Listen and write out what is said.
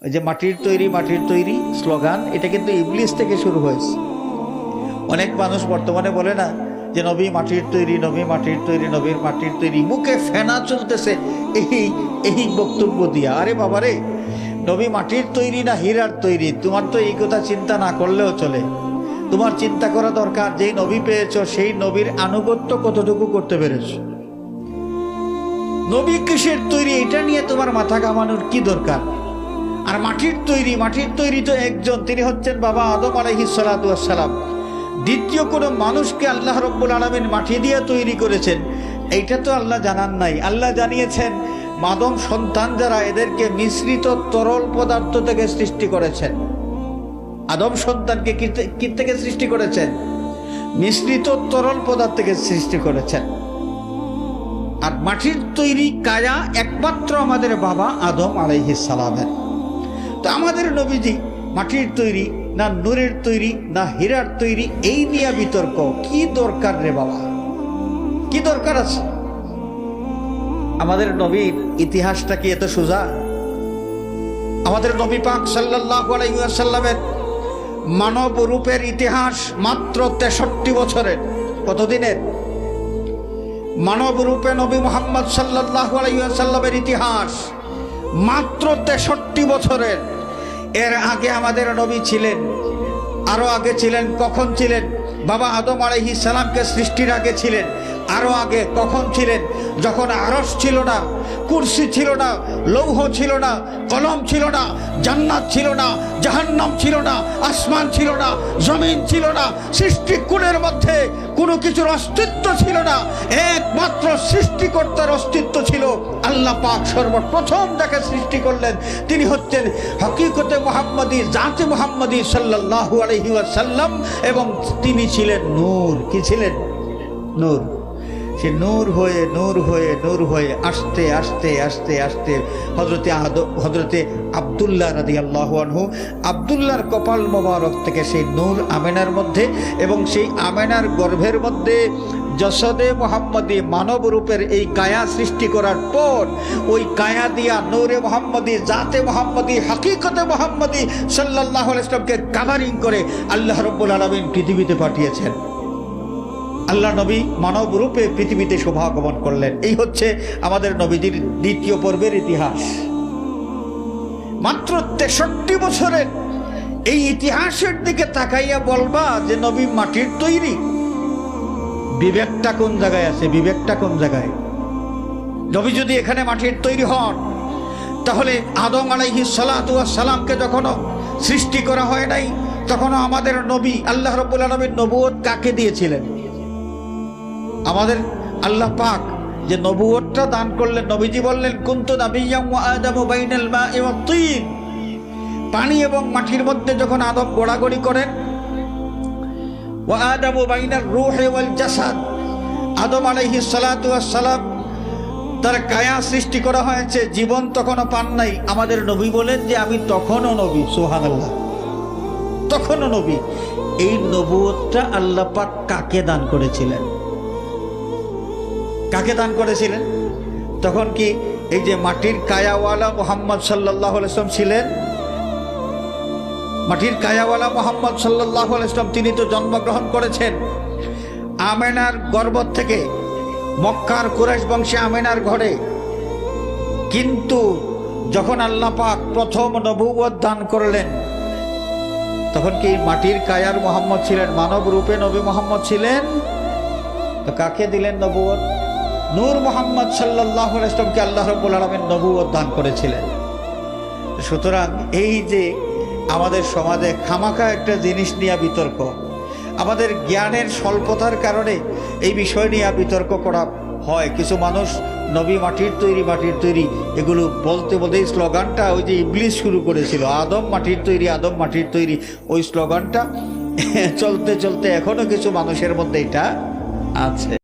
ওই যে মাটির তৈরি স্লোগান, এটা কিন্তু ইবলিস থেকে শুরু হয়েছে। অনেক মানুষ বর্তমানে বলে না যে নবী মাটির তৈরি, নবী মাটির তৈরি, নবীর মাটির তৈরি, মুখে ফেনা চলতেছে এই বক্তব্য দিয়া। আরে বাবারে, নবী মাটির তৈরি না হীরার তৈরি, তোমার তো এই কথা চিন্তা না করলেও চলে। তোমার চিন্তা করা দরকার, যেই নবী পেয়েছ সেই নবীর আনুগত্য কতটুকু করতে পেরেছ। নবী কিসের তৈরি এটা নিয়ে তোমার মাথা ঘামানোর কি দরকার? আর মাটির তৈরি তো একজন, তিনি হচ্ছেন বাবা আদম আলাইহিস সালাতু ওয়াস সালাম। দ্বিতীয় কোনো মানুষকে আল্লাহ রব্বুল আলামিন মাটি দিয়ে তৈরি করেছেন এইটা তো আল্লাহ জানান নাই। আল্লাহ জানিয়েছেন আদম সন্তান যারা, এদেরকে মিশ্রিত তরল পদার্থ থেকে সৃষ্টি করেছেন। আদম সন্তানকে কি থেকে সৃষ্টি করেছেন? মিশ্রিত তরল পদার্থ থেকে সৃষ্টি করেছেন। আর মাটির তৈরি কায়া একমাত্র আমাদের বাবা আদম আলাইহিস সালামের। তো আমাদের নবীজি মাটির তৈরি না নূরের তৈরি না হীরার তৈরি, এই নিয়ে বিতর্ক কি দরকার রে বাবা? কি দরকার আছে? আমাদের নবীর ইতিহাসটা কি এত সোজা? আমাদের নবী পাক সাল্লাল্লাহু আলাইহি ওয়াসাল্লামের মানব রূপের ইতিহাস মাত্র 63 বছরের। কতদিনের? মানব রূপে নবী মুহাম্মদ সাল্লাল্লাহু আলাইহি ওয়াসাল্লামের ইতিহাস মাত্র 63 বছরের। এর আগে আমাদের নবী ছিলেন, আরো আগে ছিলেন। কখন ছিলেন? বাবা আদম আলাইহিস সালামকে সৃষ্টির আগে ছিলেন। আরো আগে কখন ছিলেন? যখন আরশ ছিল না, কুরসি ছিল না, লৌহ ছিল না, কলম ছিল না, জান্নাত ছিল না, জাহান্নাম ছিল না, আসমান ছিল না, জমিন ছিল না, সৃষ্টিকুলের মধ্যে কোনো কিছুর অস্তিত্ব ছিল না। একমাত্র সৃষ্টিকর্তার অস্তিত্ব ছিল। আল্লাহ পাক সর্বপ্রথম যাকে সৃষ্টি করলেন তিনি হচ্ছেন হকিকতে মুহাম্মদী, জাতে মুহাম্মদী সাল্লাল্লাহু আলাইহি ওয়াসাল্লাম, এবং তিনি ছিলেন নূর। কি ছিলেন? নূর। সে নূর হয়ে আস্তে আস্তে হজরতে আব্দুল্লাহ রাদিয়াল্লাহু আনহু, আব্দুল্লাহর কপাল মোবারক থেকে সেই নূর আমেনার মধ্যে, এবং সেই আমেনার গর্ভের মধ্যে জসদে মুহাম্মদী মানব রূপের এই কায়া সৃষ্টি করার পর ওই কায়া দিয়া নূরে মুহাম্মদী, জাতে মুহাম্মদী, হাকিকতে মুহাম্মদী সাল্লাল্লাহু আলাইহি ওয়াসাল্লামকে কাভারিং করে আল্লাহ রাব্বুল আলামিন পৃথিবীতে পাঠিয়েছেন। আল্লাহ নবী মানব রূপে পৃথিবীতে শোভাগমন করলেন। এই হচ্ছে আমাদের নবীজির দ্বিতীয় পর্বের ইতিহাস। মাত্র 63 বছরের এই ইতিহাসের দিকে তাকাইয়া বলবা যে নবী মাটির তৈরি, বিবেকটা কোন জায়গায় আছে? বিবেকটা কোন জায়গায়? নবী যদি এখানে মাটির তৈরি হন, তাহলে আদম আলাইহিস সালাতু ওয়াস সালামকে যখনও সৃষ্টি করা হয় নাই, তখনও আমাদের নবী আল্লাহ রাব্বুল আলামিন নবুয়ত কাকে দিয়েছিলেন? আমাদের আল্লাহ পাক যে নবুয়তটা দান করলেন, নবীজি বললেন কুনতু নাবিয়্যান ওয়া আদামু বাইনাল মা'i ওয়াত তিন। পানি এবং মাটির মধ্যে যখন আদম গোড়াগড়ি করেন, ওয়া আদামু বাইনার রূহি ওয়াল জাসাদ, আদম আলাইহিস সালাতু ওয়াস সালাম তার কায়া সৃষ্টি করা হয়েছে, জীবন তখনও পান নাই। আমাদের নবী বলেন যে আমি তখনও নবী। সুবহানাল্লাহ, তখনও নবী। এই নবুয়তটা আল্লাহ পাক কাকে দান করেছিলেন? কাকে দান করেছিলেন? তখন কি এই যে মাটির কায়াওয়ালা মুহাম্মদ সাল্লাল্লাহু আলাইহি ওয়াসাল্লাম ছিলেন? মাটির কায়াওয়ালা মুহাম্মদ সাল্লাল্লাহু আলাইহি ওয়াসাল্লাম তিনি তো জন্মগ্রহণ করেছেন আমেনার গর্ভ থেকে, মক্কার কুরাইশ বংশে আমেনার ঘরে। কিন্তু যখন আল্লাহ পাক প্রথম নবুয়ত দান করলেন, তখন কি মাটির কায়ার মুহাম্মদ ছিলেন? মানব রূপে নবী মুহাম্মদ ছিলেন। তো কাকে দিলেন নবুয়ত? নূর মুহাম্মদ সাল্লাল্লাহু আলাইহি ওয়াসাল্লামকে আল্লাহ রাব্বুল আলামিন নবুয়ত দান করেছিলেন। সুতরাং এই যে আমাদের সমাজে খামাখা একটা জিনিস নিয়ে বিতর্ক, আমাদের জ্ঞানের স্বল্পতার কারণে এই বিষয় নিয়ে বিতর্ক করা হয়। কিছু মানুষ নবী মাটির তৈরি এগুলো বলতে বলতে স্লোগানটা ওই যে ইবলিস শুরু করেছিল, আদম মাটির তৈরি, ওই স্লোগানটা চলতে চলতে এখনো কিছু মানুষের মধ্যে এটা আছে।